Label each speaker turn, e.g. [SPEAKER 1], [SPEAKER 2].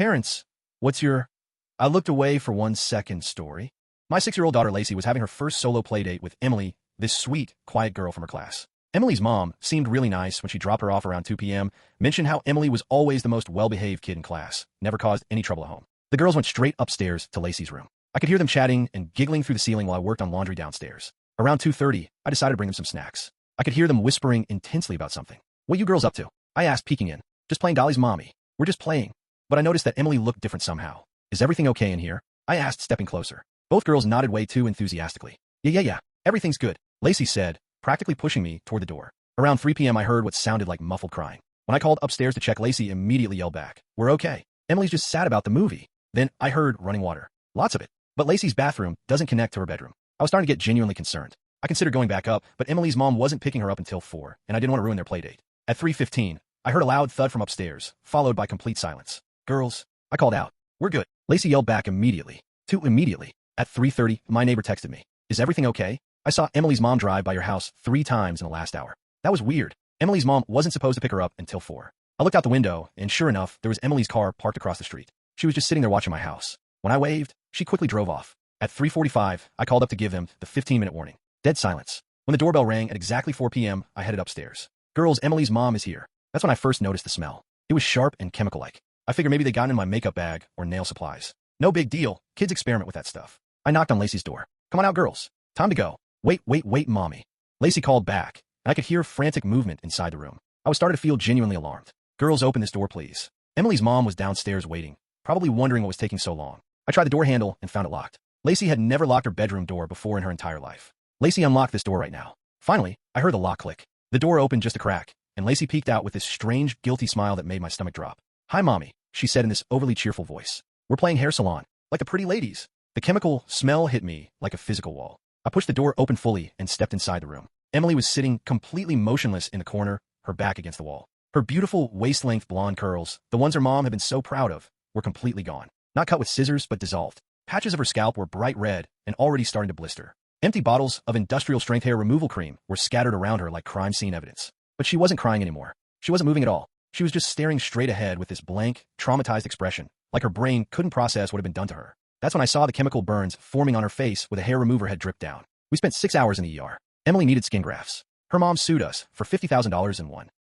[SPEAKER 1] Parents, what's your... I looked away for 1 second story. My 6-year-old daughter Lacey was having her first solo playdate with Emily, this sweet, quiet girl from her class. Emily's mom seemed really nice when she dropped her off around 2 p.m., mentioned how Emily was always the most well-behaved kid in class, never caused any trouble at home. The girls went straight upstairs to Lacey's room. I could hear them chatting and giggling through the ceiling while I worked on laundry downstairs. Around 2:30, I decided to bring them some snacks. I could hear them whispering intensely about something. What you girls up to? I asked, peeking in. Just playing Dolly's mommy. We're just playing. But I noticed that Emily looked different somehow. Is everything okay in here? I asked, stepping closer. Both girls nodded way too enthusiastically. Yeah. Everything's good, Lacey said, practically pushing me toward the door. Around 3 p.m. I heard what sounded like muffled crying. When I called upstairs to check, Lacey immediately yelled back, "We're okay. Emily's just sad about the movie." Then I heard running water. Lots of it. But Lacey's bathroom doesn't connect to her bedroom. I was starting to get genuinely concerned. I considered going back up, but Emily's mom wasn't picking her up until 4, and I didn't want to ruin their playdate. At 3:15, I heard a loud thud from upstairs, followed by complete silence. "Girls," I called out. "We're good." Lacey yelled back immediately. Too immediately. At 3:30, my neighbor texted me. "Is everything okay? I saw Emily's mom drive by your house 3 times in the last hour." That was weird. Emily's mom wasn't supposed to pick her up until 4. I looked out the window, and sure enough, there was Emily's car parked across the street. She was just sitting there watching my house. When I waved, she quickly drove off. At 3:45, I called up to give them the 15-minute warning. Dead silence. When the doorbell rang at exactly 4 p.m., I headed upstairs. "Girls, Emily's mom is here." That's when I first noticed the smell. It was sharp and chemical-like. I figured maybe they got in my makeup bag or nail supplies. No big deal. Kids experiment with that stuff. I knocked on Lacey's door. "Come on out, girls. Time to go." Wait, mommy." Lacey called back, and I could hear frantic movement inside the room. I was starting to feel genuinely alarmed. "Girls, open this door, please." Emily's mom was downstairs waiting, probably wondering what was taking so long. I tried the door handle and found it locked. Lacey had never locked her bedroom door before in her entire life. "Lacey, unlock this door right now." Finally, I heard the lock click. The door opened just a crack, and Lacey peeked out with this strange, guilty smile that made my stomach drop. "Hi, mommy," she said in this overly cheerful voice. "We're playing hair salon, like the pretty ladies." The chemical smell hit me like a physical wall. I pushed the door open fully and stepped inside the room. Emily was sitting completely motionless in the corner, her back against the wall. Her beautiful waist-length blonde curls, the ones her mom had been so proud of, were completely gone. Not cut with scissors, but dissolved. Patches of her scalp were bright red and already starting to blister. Empty bottles of industrial-strength hair removal cream were scattered around her like crime scene evidence. But she wasn't crying anymore. She wasn't moving at all. She was just staring straight ahead with this blank, traumatized expression, like her brain couldn't process what had been done to her. That's when I saw the chemical burns forming on her face where the hair remover had dripped down. We spent 6 hours in the ER. Emily needed skin grafts. Her mom sued us for $50,000 and won.